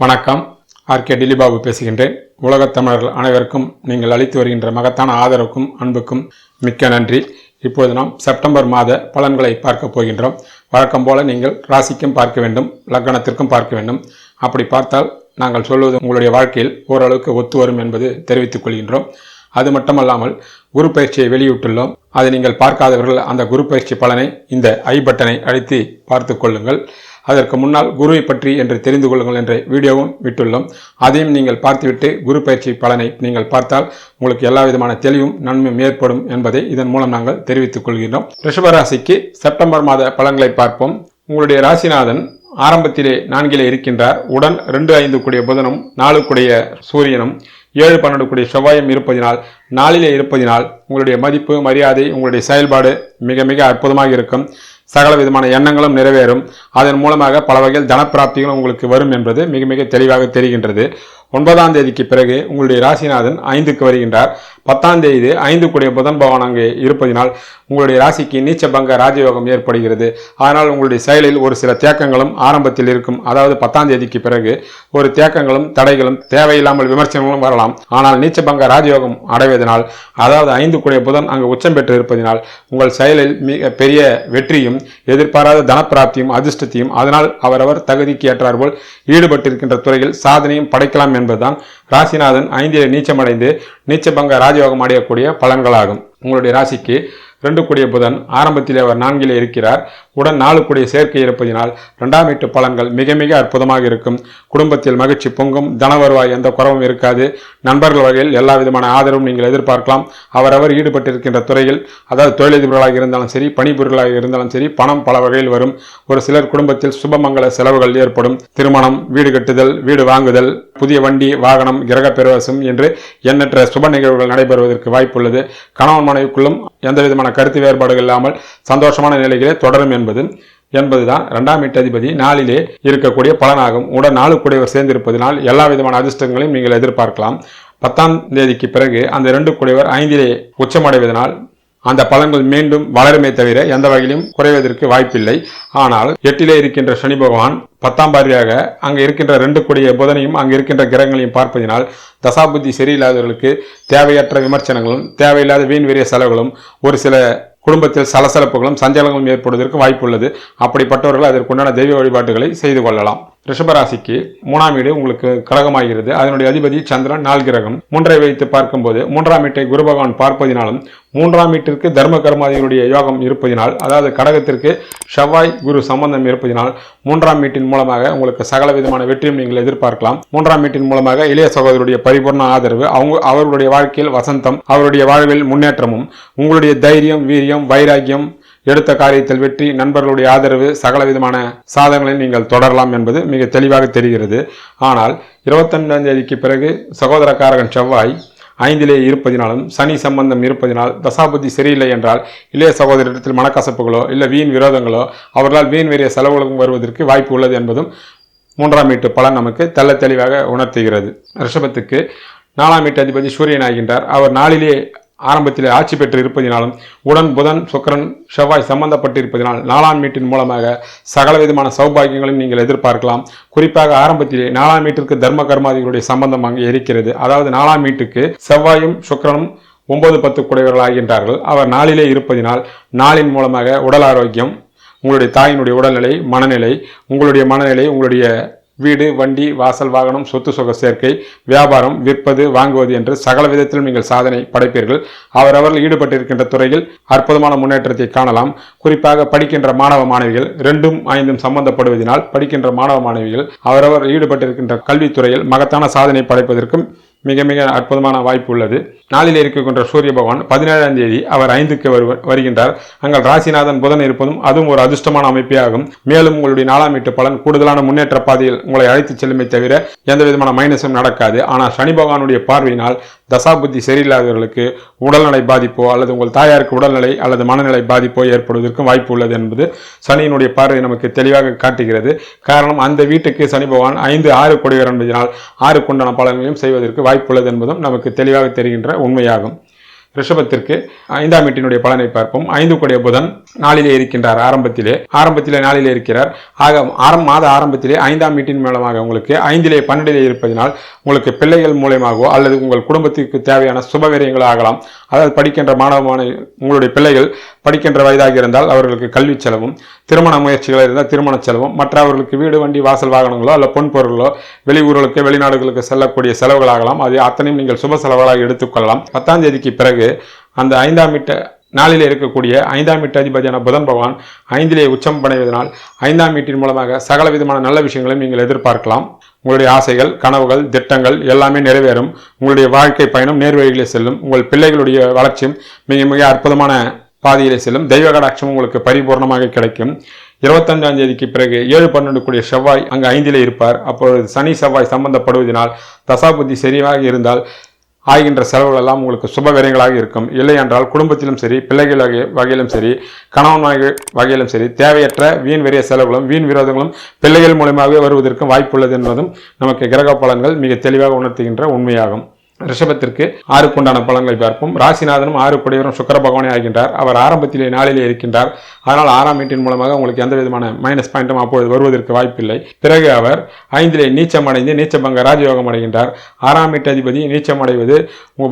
வணக்கம். ஆர்கே டிலிபாபு பேசுகின்றேன். உலகத் தமிழர்கள் அனைவருக்கும் நீங்கள் அளித்து வருகின்ற மகத்தான ஆதரவுக்கும் அன்புக்கும் மிக்க நன்றி. இப்போது நாம் செப்டம்பர் மாத பலன்களை பார்க்க போகின்றோம். வழக்கம் போல நீங்கள் ராசிக்கும் பார்க்க வேண்டும், லக்னத்திற்கும் பார்க்க வேண்டும். அப்படி பார்த்தால் நாங்கள் சொல்வது உங்களுடைய வாழ்க்கையில் ஓரளவுக்கு ஒத்து வரும் என்பது தெரிவித்துக் கொள்கின்றோம். அது மட்டுமல்லாமல் குரு பயிற்சியை வெளியிட்டுள்ளோம். அதை நீங்கள் பார்க்காதவர்கள் அந்த குரு பயிற்சி பலனை இந்த ஐ பட்டனை அழுத்தி பார்த்து கொள்ளுங்கள். அதற்கு முன்னால் குருவை பற்றி என்று தெரிந்து கொள்ளுங்கள் என்ற வீடியோவும் விட்டுள்ளோம். அதையும் நீங்கள் பார்த்துவிட்டு குரு பயிற்சி பலனை நீங்கள் பார்த்தால் உங்களுக்கு எல்லா விதமான தெளிவும் நன்மையும் ஏற்படும் என்பதை இதன் மூலம் நாங்கள் தெரிவித்துக் கொள்கின்றோம். ரிஷபராசிக்கு செப்டம்பர் மாத பலன்களை பார்ப்போம். உங்களுடைய ராசிநாதன் ஆரம்பத்திலே 4 இருக்கின்றார். உடன் 2-5 கூடிய புதனும் 4 கூடிய சூரியனும் 7-12 கூடிய செவ்வாயும் இருப்பதினால் 4 இருப்பதினால் உங்களுடைய மதிப்பு மரியாதை உங்களுடைய செயல்பாடு மிக மிக அற்புதமாக இருக்கும். சகல விதமான எண்ணங்களும் நிறைவேறும். அதன் மூலமாக பல வகையில் தனப்பிராப்திகளும் உங்களுக்கு வரும் என்பது மிக மிக தெளிவாக தெரிகின்றது. 9ஆம் தேதிக்கு பிறகு உங்களுடைய ராசிநாதன் 5க்கு வருகின்றார். 10ஆம் தேதி 5 கூடிய புதன் பகவான் அங்கே இருப்பதினால் உங்களுடைய ராசிக்கு நீச்சபங்க ராஜயோகம் ஏற்படுகிறது. அதனால் உங்களுடைய செயலில் ஒரு சில தேக்கங்களும் ஆரம்பத்தில் இருக்கும். அதாவது 10ஆம் தேதிக்கு பிறகு ஒரு தேக்கங்களும் தடைகளும் தேவையில்லாமல் விமர்சனங்களும் வரலாம். ஆனால் நீச்சபங்க ராஜயோகம் அடைவதனால், அதாவது 5 கூடிய புதன் அங்கு உச்சம் பெற்று இருப்பதனால் உங்கள் செயலில் மிக பெரிய வெற்றியும் எதிர்பாராத தனப்பிராப்தியும் அதிர்ஷ்டத்தையும் அதனால் அவரவர் தகுதிக்கு ஏற்றாற்போல் ஈடுபட்டிருக்கின்ற துறையில் சாதனையும் படைக்கலாம் என்பதுதான் ராசிநாதன் 5 நீச்சமடைந்து நீச்சபங்க ராஜயோகம் அடையக்கூடிய பலன்களாகும். உங்களுடைய ராசிக்கு 2 கூடிய புதன் ஆரம்பத்தில் அவர் 4 இருக்கிறார். உடன் 4 கூடிய சேர்க்கை இருப்பதினால் 2ஆம் வீட்டு பலன்கள் மிக மிக அற்புதமாக இருக்கும். குடும்பத்தில் மகிழ்ச்சி பொங்கும். தன வருவாய் எந்த குறவும் இருக்காது. நண்பர்கள் வகையில் எல்லா விதமான ஆதரவும் நீங்கள் எதிர்பார்க்கலாம். அவரவர் ஈடுபட்டிருக்கின்ற துறையில், அதாவது தொழிலதிபர்களாக இருந்தாலும் சரி, பணிபுரிகளாக இருந்தாலும் சரி, பணம் பல வகையில் வரும். ஒரு சிலர் குடும்பத்தில் சுபமங்கல செலவுகள் ஏற்படும். திருமணம், வீடு கட்டுதல், வீடு வாங்குதல், புதிய வண்டி, வாகனம், கிரக பிரவேசம் என்று எண்ணற்ற சுப நிகழ்வுகள் நடைபெறுவதற்கு வாய்ப்புள்ளது. கணவன் மனைவிக்குள்ளும் எந்த விதமான கருத்து வேறுபாடுகள் இல்லாமல் சந்தோஷமான நிலைகளே தொடரும் என்பதுதான் 2ஆம் வீட்டு அதிபதி 4 இருக்கக்கூடிய பலனாகும். உடன் 4 கூடியவர் சேர்ந்திருப்பதனால் எல்லா விதமான அதிர்ஷ்டங்களையும் நீங்கள் எதிர்பார்க்கலாம். 10ஆம் தேதிக்கு பிறகு அந்த 2 கூடியவர் 5 உச்சமடைவதனால் அந்த பலன்கள் மீண்டும் வளருமே தவிர எந்த வகையிலும் குறைவதற்கு வாய்ப்பில்லை. ஆனால் 8 இருக்கின்ற சனி பகவான் 10ஆம் பார்வையாக அங்கு இருக்கின்ற 2 கூடிய புதனையும் அங்கு இருக்கின்ற கிரகங்களையும் பார்ப்பதினால் தசாபுத்தி சரியில்லாதவர்களுக்கு தேவையற்ற விமர்சனங்களும் தேவையில்லாத வீண் வீரிய செலவுகளும் ஒரு சில குடும்பத்தில் சலசலப்புகளும் சஞ்சலங்களும் ஏற்படுவதற்கு வாய்ப்புள்ளது. அப்படிப்பட்டவர்கள் அதற்குண்டான தெய்வ வழிபாட்டுகளை செய்து கொள்ளலாம். ரிஷபராசிக்கு 3ஆம் வீடு உங்களுக்கு கடகமாகிறது. அதனுடைய அதிபதி சந்திரன் 4 கிரகம். 3ஐ வைத்து பார்க்கும்போது 3ஆம் வீட்டை குரு பகவான் பார்ப்பதினாலும் 3ஆம் வீட்டிற்கு தர்ம கர்மாதிகளுடைய யோகம் இருப்பதினால், அதாவது கடகத்திற்கு செவ்வாய் குரு சம்பந்தம் இருப்பதினால் 3ஆம் வீட்டின் மூலமாக உங்களுக்கு சகல விதமான வெற்றியும் நீங்கள் எதிர்பார்க்கலாம். 3ஆம் வீட்டின் மூலமாக இளைய சகோதரருடைய பரிபூர்ண ஆதரவு, அவர்களுடைய வாழ்க்கையில் வசந்தம், அவருடைய வாழ்வில் முன்னேற்றமும், உங்களுடைய தைரியம், வீரியம், வைராக்கியம், எடுத்த காரியத்தில் வெற்றி, நண்பர்களுடைய ஆதரவு, சகல விதமான சாதனைகளை நீங்கள் தொடரலாம் என்பது மிக தெளிவாக தெரிகிறது. ஆனால் 25ஆம் தேதிக்கு பிறகு சகோதரக்காரகன் செவ்வாய் 5 இருப்பதினாலும் சனி சம்பந்தம் இருப்பதினால் தசாபுத்தி சரியில்லை என்றால் இளைய சகோதரத்தில் மனக்கசப்புகளோ இல்லை வீண் விரோதங்களோ அவர்களால் வீண் வேறிய செலவுகளும் வருவதற்கு வாய்ப்பு உள்ளது என்பதும் 3ஆம் வீட்டு பலன் நமக்கு தெள்ள தெளிவாக உணர்த்துகிறது. ரிஷபத்துக்கு 4ஆம் வீட்டு அதிபதி சூரியன் ஆகின்றார். அவர் 4 ஆரம்பத்தில் ஆட்சி பெற்று இருப்பதினாலும் உடன் புதன் சுக்கிரன் செவ்வாய் சம்பந்தப்பட்டிருப்பதனால் 4ஆம் வீட்டின் மூலமாக சகல விதமான சௌபாகியங்களையும் நீங்கள் எதிர்பார்க்கலாம். குறிப்பாக ஆரம்பத்திலே 4ஆம் வீட்டிற்கு தர்ம கர்மாதிகளுடைய சம்பந்தம் அங்கே இருக்கிறது. அதாவது 4ஆம் வீட்டுக்கு செவ்வாயும் சுக்கிரனும் 9-10 கூடியவர்கள் ஆகின்றார்கள். அவர் 4 இருப்பதினால் 4 மூலமாக உடல் ஆரோக்கியம், உங்களுடைய தாயினுடைய உடல்நிலை, மனநிலை, உங்களுடைய வீடு, வண்டி, வாசல், வாகனம், சொத்து சுக சேர்க்கை, வியாபாரம், விற்பது, வாங்குவது என்று சகல விதத்திலும் நீங்கள் சாதனை படைப்பீர்கள். அவரவர்கள் ஈடுபட்டிருக்கின்ற துறையில் அற்புதமான முன்னேற்றத்தை காணலாம். குறிப்பாக படிக்கின்ற மாணவ மாணவிகள் 2ம் 5ம் சம்பந்தப்படுவதனால் படிக்கின்ற மாணவ மாணவிகள் அவரவர் ஈடுபட்டிருக்கின்ற கல்வித்துறையில் மகத்தான சாதனை படைப்பதற்கும் மிக மிக அற்புதமான வாய்ப்பு உள்ளது. 4 இருக்கின்ற சூரிய பகவான் 17ஆம் தேதி அவர் 5க்கு வருகின்றார். அங்கள் ராசிநாதன் புதன் இருப்பதும் அதுவும் ஒரு அதிர்ஷ்டமான அமைப்பே ஆகும். மேலும் உங்களுடைய 4ஆம் வீட்டு பலன் கூடுதலான முன்னேற்ற பாதையில் உங்களை அழைத்து செல்லுமே தவிர எந்த விதமான மைனஸும் நடக்காது. ஆனால் சனி பகவானுடைய பார்வையினால் தசாபுத்தி சரியில்லாதவர்களுக்கு உடல்நிலை பாதிப்போ அல்லது உங்கள் தாயாருக்கு உடல்நிலை அல்லது மனநிலை பாதிப்போ ஏற்படுவதற்கும் வாய்ப்பு உள்ளது என்பது சனியினுடைய பார்வை நமக்கு தெளிவாக காட்டுகிறது. காரணம், அந்த வீட்டுக்கு சனி பகவான் 5-6 கூடியவர் என்பதனால் 6 குண்டான பலன்களையும் செய்வதற்கு வாய்ப்புள்ளது என்பதும் நமக்கு தெளிவாக தெரிகின்ற உண்மையாகும். ரிஷபத்திற்கு 5ஆம் வீட்டினுடைய பலனை பார்ப்போம். 5 கூடிய புதன் நாளிலே இருக்கின்றார். ஆரம்பத்திலே நாளிலே இருக்கிறார். ஆக மாத ஆரம்பத்திலே 5ஆம் வீட்டின் மூலமாக உங்களுக்கு 5லே 12லே இருப்பதனால் உங்களுக்கு பிள்ளைகள் மூலமாகவோ அல்லது உங்கள் குடும்பத்திற்கு தேவையான சுபவிரயங்கள் ஆகலாம். அதாவது படிக்கின்ற உங்களுடைய பிள்ளைகள் படிக்கின்ற வயதாக இருந்தால் அவர்களுக்கு கல்வி செலவும், திருமண முயற்சிகள் இருந்தால் திருமண செலவும், மற்ற அவர்களுக்கு வீடு வண்டி வாசல் வாகனங்களோ அல்ல பொன் பொருளோ வெளியூர்களுக்கு வெளிநாடுகளுக்கு செல்லக்கூடிய செலவுகளாகலாம். அது அத்தனையும் நீங்கள் சுப செலவுகளாக எடுத்துக்கொள்ளலாம். 10ஆம் தேதிக்கு பிறகு அந்த 5ஆம் வீட்டு நாளிலே இருக்கக்கூடிய 5ஆம் வீட்டு அதிபதியான புதன் பகவான் 5லே உச்சம் படைவதனால் 5ஆம் வீட்டின் மூலமாக சகல விதமான நல்ல விஷயங்களையும் நீங்கள் எதிர்பார்க்கலாம். உங்களுடைய ஆசைகள், கனவுகள், திட்டங்கள் எல்லாமே நிறைவேறும். உங்களுடைய வாழ்க்கை பயணம் நேர்வழியிலே செல்லும். உங்கள் பிள்ளைகளுடைய வளர்ச்சியும் மிக மிக அற்புதமான பாதையிலே செல்லும். தெய்வ கடாட்சம் உங்களுக்கு பரிபூர்ணமாக கிடைக்கும். 25ஆம் தேதிக்கு பிறகு 7-12 கூடிய செவ்வாய் அங்கு 5லே இருப்பார். அப்பொழுது சனி செவ்வாய் சம்பந்தப்படுவதனால் தசாபுத்தி சரியாக இருந்தால் ஆகின்ற செலவுகள் எல்லாம் உங்களுக்கு சுப விரயங்களாக இருக்கும். இல்லை என்றால் குடும்பத்திலும் சரி, பிள்ளைகள் வகையிலும் சரி, கணவன் வகையிலும் சரி தேவையற்ற வீண் விரைய செலவுகளும் வீண் விரோதங்களும் பிள்ளைகள் மூலமாகவே வருவதற்கும் வாய்ப்புள்ளது என்பதும் நமக்கு கிரக பலன்கள் மிக தெளிவாக உணர்த்துகின்ற உண்மையாகும். ரிஷபத்திற்கு 6க்குண்டான பலன்களை பார்ப்போம். ராசிநாதனும் 6 கூடியவரும் சுக்கிர பகவானே ஆகின்றார். அவர் ஆரம்பத்திலே நாளிலே இருக்கின்றார். அதனால் 6ஆம் வீட்டின் மூலமாக உங்களுக்கு எந்த விதமான மைனஸ் பாயிண்ட்டும் அப்பொழுது வருவதற்கு வாய்ப்பில்லை. பிறகு அவர் 5லே நீச்சமடைந்து நீச்சபங்க ராஜயோகம் அடைகின்றார். 6ஆம் வீட்டு அதிபதி நீச்சமடைவது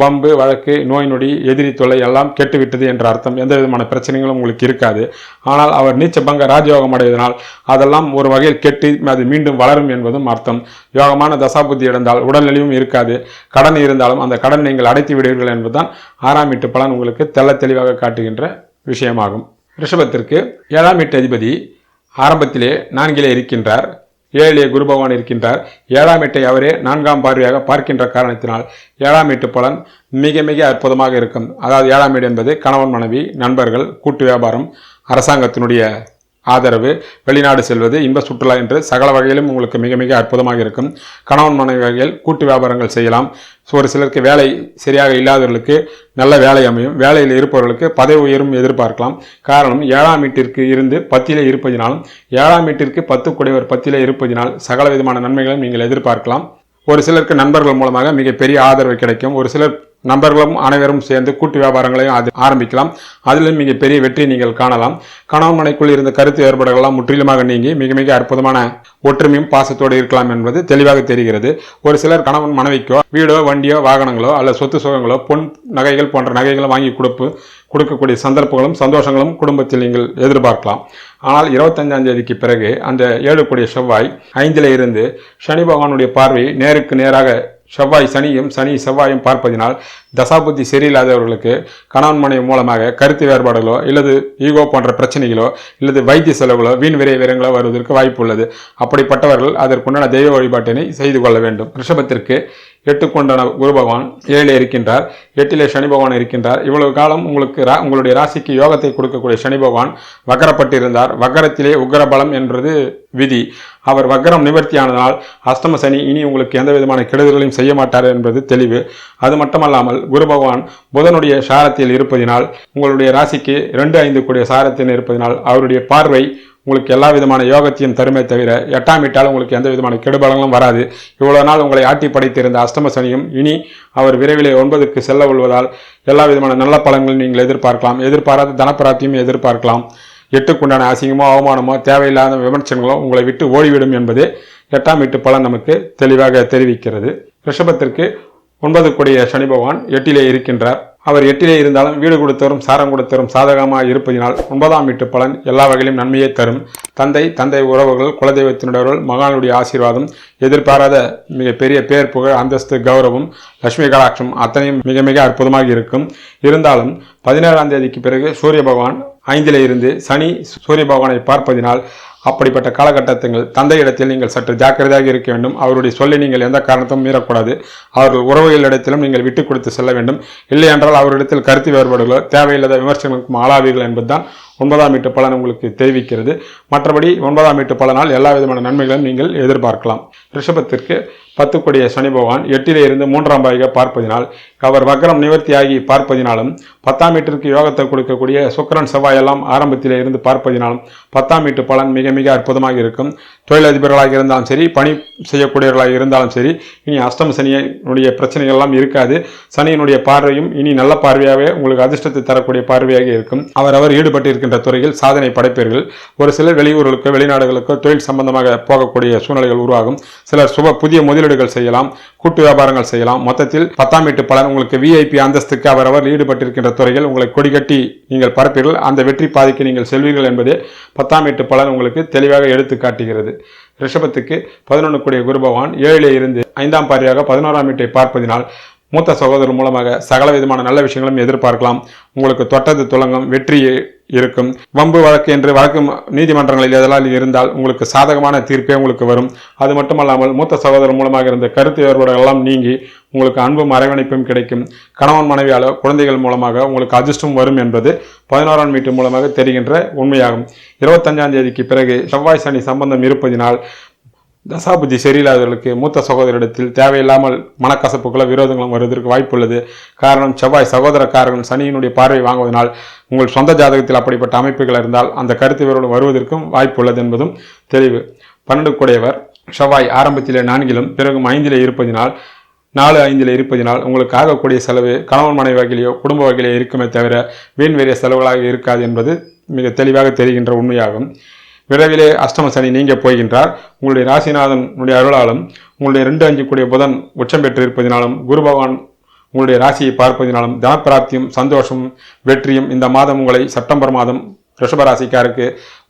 வம்பு, வழக்கு, நோய் நொடி, எதிரி தொல்லை எல்லாம் கெட்டுவிட்டது என்ற அர்த்தம். எந்த விதமான பிரச்சனைகளும் உங்களுக்கு இருக்காது. ஆனால் அவர் நீச்சபங்க ராஜயோகம் அடைவதனால் அதெல்லாம் ஒரு வகையில் கெட்டு அது மீண்டும் வளரும் என்பதும் அர்த்தம். யோகமான தசாபுத்தி இழந்தால் உடல்நிலையும் இருக்காது. கடன் இருந்தாலும் அந்த கடன் நீங்கள் அடைத்து விடுவீர்கள் என்பதுதான் 6ஆம் வீட்டு பலன் உங்களுக்கு தெள்ள தெளிவாக காட்டுகின்ற விஷயமாகும். ரிஷபத்திற்கு 7ஆம் வீட்டு அதிபதி ஆரம்பத்திலே 4லே இருக்கின்றார். 7லே குரு பகவான் இருக்கின்றார். 7ஆம் வீட்டை அவரே 4ஆம் பார்வையாக பார்க்கின்ற காரணத்தினால் 7ஆம் வீட்டு பலன் மிக மிக அற்புதமாக இருக்கும். அதாவது 7ஆம் வீடு என்பது கணவன் மனைவி, நண்பர்கள், கூட்டு வியாபாரம், அரசாங்கத்தினுடைய ஆதரவு, வெளிநாடு செல்வது, இன்ப சுற்றுலா என்று சகல வகையிலும் உங்களுக்கு மிக மிக அற்புதமாக இருக்கும். கணவன் மனைவி வகையில் கூட்டு வியாபாரங்கள் செய்யலாம். ஒரு சிலருக்கு வேலை சரியாக இல்லாதவர்களுக்கு நல்ல வேலை அமையும். வேலையில் இருப்பவர்களுக்கு பதவி உயரும் எதிர்பார்க்கலாம். காரணம் 7ஆம் வீட்டிற்கு இருந்து 10லே இருப்பதினாலும் 7ஆம் வீட்டிற்கு 10 கூடியவர் 10லே இருப்பதினால் சகல விதமான நன்மைகளும் நீங்கள் எதிர்பார்க்கலாம். ஒரு சிலருக்கு நண்பர்கள் மூலமாக மிகப்பெரிய ஆதரவு கிடைக்கும். ஒரு சிலர் நண்பர்களும் அனைவரும் சேர்ந்து கூட்டு வியாபாரங்களையும் ஆரம்பிக்கலாம். அதிலும் மிக பெரிய வெற்றி நீங்கள் காணலாம். கணவன் மனைக்குள் இருந்த கருத்து வேறுபாடுகள்லாம் முற்றிலுமாக நீங்கி மிக மிக அற்புதமான ஒற்றுமையும் பாசத்தோடு இருக்கலாம் என்பது தெளிவாக தெரிகிறது. ஒரு சிலர் கணவன் மனைவிக்கோ வீடோ வண்டியோ வாகனங்களோ அல்லது சொத்து சுகங்களோ பொன் நகைகள் போன்ற நகைகளை வாங்கி கொடுக்கக்கூடிய சந்தர்ப்பங்களும் சந்தோஷங்களும் குடும்பத்தில் நீங்கள் எதிர்பார்க்கலாம். ஆனால் 25ஆம் தேதிக்கு பிறகு அந்த 7 கூடிய செவ்வாய் 5லே இருந்து சனி பகவானுடைய பார்வை நேருக்கு நேராக சனி செவ்வாயும் பார்ப்பதினால் தசாபுத்தி சரியில்லாதவர்களுக்கு கணவன் மனைவி மூலமாக கருத்து வேறுபாடுகளோ இல்லது ஈகோ போன்ற பிரச்சனைகளோ இல்லது வைத்திய செலவுகளோ வீண் விரயங்களோ வருவதற்கு வாய்ப்பு உள்ளது. அப்படிப்பட்டவர்கள் அதற்குண்டான தெய்வ வழிபாட்டினை செய்து கொள்ள வேண்டும். ரிஷபத்திற்கு 8 குரு பகவான் 7லே இருக்கின்றார். 8லே சனி பகவான் இருக்கின்றார். இவ்வளவு காலம் உங்களுடைய ராசிக்கு யோகத்தை கொடுக்கக்கூடிய சனி பகவான் வக்கரப்பட்டிருந்தார். வக்கரத்திலே உக்ரபலம் என்பது விதி. அவர் வக்கரம் நிவர்த்தியானதால் அஷ்டம சனி இனி உங்களுக்கு எந்த விதமான கெடுதல்களையும் செய்ய மாட்டார் என்பது தெளிவு. அது மட்டுமல்லாமல் குரு பகவான் புதனுடைய சாரத்தில் இருப்பதினால் உங்களுடைய ராசிக்கு 2-5 கூடிய சாரத்தில் இருப்பதினால் அவருடைய பார்வை உங்களுக்கு எல்லா விதமான யோகத்தையும் தருமே தவிர 8ஆம் வீட்டால் உங்களுக்கு எந்த விதமான கெடுபலங்களும் வராது. இவ்வளவு நாள் உங்களை ஆட்டி படைத்திருந்த அஷ்டம சனியும் இனி அவர் விரைவிலே 9க்கு செல்ல உள்ளதால் எல்லா விதமான நல்ல பலன்களும் நீங்கள் எதிர்பார்க்கலாம். எதிர்பாராத தனப்பிராப்தியும் எதிர்பார்க்கலாம். 8க்குண்டான அசிங்கமோ அவமானமோ தேவையில்லாத விமர்சனங்களோ உங்களை விட்டு ஓடிவிடும் என்பது 8ஆம் வீட்டு பலன் நமக்கு தெளிவாக தெரிவிக்கிறது. ரிஷபத்திற்கு 9 கூடிய சனி பகவான் 8லே இருக்கின்றார். அவர் 8லே இருந்தாலும் வீடு கொடுத்தவரும் சாரம் கொடுத்தவரும் சாதகமாக இருப்பதினால் 9ஆம் வீட்டு பலன் எல்லா வகையிலும் நன்மையை தரும். தந்தை உறவுகள், குலதெய்வத்தினுடையவர்கள், மகானுடைய ஆசீர்வாதம், எதிர்பாராத மிக பெரிய பேர் புகழ், அந்தஸ்து, கௌரவம், லட்சுமி கடாட்சம் அத்தனையும் மிக மிக அற்புதமாக இருக்கும். இருந்தாலும் 17ஆம் தேதிக்கு பிறகு சூரிய பகவான் 5லே இருந்து சனி சூரிய பகவானை பார்ப்பதினால் அப்படிப்பட்ட காலகட்டத்தில் தந்தையிடத்தில் நீங்கள் சற்று ஜாக்கிரதையாக இருக்க வேண்டும். அவருடைய சொல்லை நீங்கள் எந்த காரணத்தும் மீறக்கூடாது. அவர்கள் உறவுகளிடத்திலும் நீங்கள் விட்டுக் கொடுத்து செல்ல வேண்டும். இல்லை என்றால் அவரிடத்தில் கருத்து வேறுபாடுகளோ தேவையில்லாத விமர்சனங்களுக்கும் ஆளாவீர்கள் என்பதுதான் 9ஆம் வீட்டு பலன் உங்களுக்கு தெரிவிக்கிறது. மற்றபடி 9ஆம் வீட்டு பலனால் எல்லா விதமான நன்மைகளும் நீங்கள் எதிர்பார்க்கலாம். ரிஷபத்திற்கு 10 கூடிய சனி பகவான் 8லே இருந்து 3ஆம் பாவியை பார்ப்பதினால், அவர் வக்ரம் நிவர்த்தியாகி பார்ப்பதினாலும், 10ஆம் வீட்டிற்கு யோகத்தை கொடுக்கக்கூடிய சுக்கிரன் செவ்வாய் எல்லாம் ஆரம்பத்திலே இருந்து பார்ப்பதினாலும் 10ஆம் வீட்டு பலன் மிக மிக அற்புதமாக இருக்கும். தொழிலதிபர்களாக இருந்தாலும் சரி, பணி செய்யக்கூடியவர்களாக இருந்தாலும் சரி, இனி அஷ்டம சனியினுடைய பிரச்சனைகள் எல்லாம் இருக்காது. சனியினுடைய பார்வையும் இனி நல்ல பார்வையாகவே உங்களுக்கு அதிர்ஷ்டத்தை தரக்கூடிய பார்வையாக இருக்கும். அவர் ஈடுபட்டிருக்கின்ற துறையில் சாதனை படைப்பீர்கள். ஒரு சிலர் வெளியூர்களுக்கோ வெளிநாடுகளுக்கோ தொழில் சம்பந்தமாக போகக்கூடிய சூழ்நிலைகள் உருவாகும். சிலர் புதிய முதலீடுகள் செய்யலாம், கூட்டு வியாபாரங்கள் செய்யலாம். மொத்தத்தில் 10ஆம் வீட்டு பலன் உங்களுக்கு விஐபி அந்தஸ்துக்கு அவர் ஈடுபட்டிருக்கின்ற துறைகள் உங்களை கொடிகட்டி நீங்கள் பரப்பீர்கள். அந்த வெற்றி பாதைக்கு நீங்கள் செல்வீர்கள் என்பதே 10ஆம் வீட்டு பலன் உங்களுக்கு தெளிவாக எடுத்து காட்டுகிறது. ரிஷபத்துக்கு 11 கூடிய குரு பகவான் 7லே இருந்து 5ஆம் பார்வையாக 11ஆம் வீட்டை பார்ப்பதினால் மூத்த சகோதரர் மூலமாக சகல விதமான நல்ல விஷயங்களும் எதிர்பார்க்கலாம். உங்களுக்கு தொட்டது துலங்கம், வெற்றி இருக்கும். வம்பு வழக்கு என்று வழக்கு நீதிமன்றங்களில் எதெல்லாம் இருந்தால் உங்களுக்கு சாதகமான தீர்ப்பே உங்களுக்கு வரும். அது மட்டுமல்லாமல் மூத்த சகோதரர் மூலமாக இருந்த கருத்து வேறுபாடுகள் எல்லாம் நீங்கி உங்களுக்கு அன்பும் அரவணைப்பும் கிடைக்கும். கணவன் மனைவியாலோ குழந்தைகள் மூலமாக உங்களுக்கு அதிர்ஷ்டம் வரும் என்பது 11ஆம் வீட்டு மூலமாக தெரிகின்ற உண்மையாகும். 25ஆம் தேதிக்கு பிறகு செவ்வாய் சனி சம்பந்தம் இருப்பதினால் தசாபுத்தி சரியில்லாதவர்களுக்கு மூத்த சகோதரிடத்தில் தேவையில்லாமல் மனக்கசப்புகளும் விரோதங்களும் வருவதற்கு வாய்ப்புள்ளது. காரணம், செவ்வாய் சகோதரக்காரர்கள் சனியினுடைய பார்வை வாங்குவதனால் உங்கள் சொந்த ஜாதகத்தில் அப்படிப்பட்ட அமைப்புகள் இருந்தால் அந்த கருத்து வேறுபாடு வருவதற்கும் வாய்ப்புள்ளது என்பதும் தெளிவு. 12 கூடையவர் செவ்வாய் ஆரம்பத்திலே 4லும் பிறகும் 5லே இருப்பதினால் 4-5ல் இருப்பதினால் உங்களுக்கு ஆகக்கூடிய செலவு கணவன் மனைவி வகையிலேயோ குடும்ப வகையிலேயோ இருக்குமே தவிர வீண் வேறிய செலவுகளாக இருக்காது என்பது மிக தெளிவாக தெரிகின்ற உண்மையாகும். விரைவிலே அஷ்டம சனி நீங்க போகின்றார். உங்களுடைய ராசிநாதனுடைய அருளாலும் உங்களுடைய 2-5 கூடிய புதன் உச்சம் பெற்று இருப்பதினாலும் குரு பகவான் உங்களுடைய ராசியை பார்ப்பதினாலும் தனப்பிராப்தியும் சந்தோஷமும் வெற்றியும் இந்த மாதம் உங்களை செப்டம்பர் மாதம் ரிஷபராசிக்காருக்கு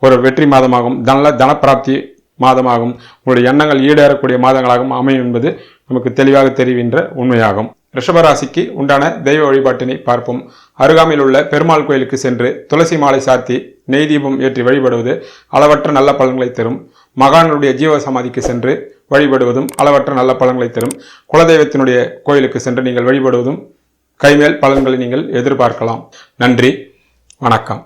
ஒரு வெற்றி மாதமாகும், தனப்பிராப்தி மாதமாகும். உங்களுடைய எண்ணங்கள் ஈடேறக்கூடிய மாதங்களாகவும் அமையும் என்பது நமக்கு தெளிவாக தெரிகின்ற உண்மையாகும். ரிஷபராசிக்கு உண்டான தெய்வ வழிபாட்டினை பார்ப்போம். அருகாமையில் உள்ள பெருமாள் கோயிலுக்கு சென்று துளசி மாலை சாத்தி நெய் தீபம் ஏற்றி வழிபடுவது அளவற்ற நல்ல பலன்களை தரும். மகான்களுடைய ஜீவ சமாதிக்கு சென்று வழிபடுவதும் அளவற்ற நல்ல பலன்களை தரும். குலதெய்வத்தினுடைய கோயிலுக்கு சென்று நீங்கள் வழிபடுவதும் கைமேல் பலன்களை நீங்கள் எதிர்பார்க்கலாம். நன்றி, வணக்கம்.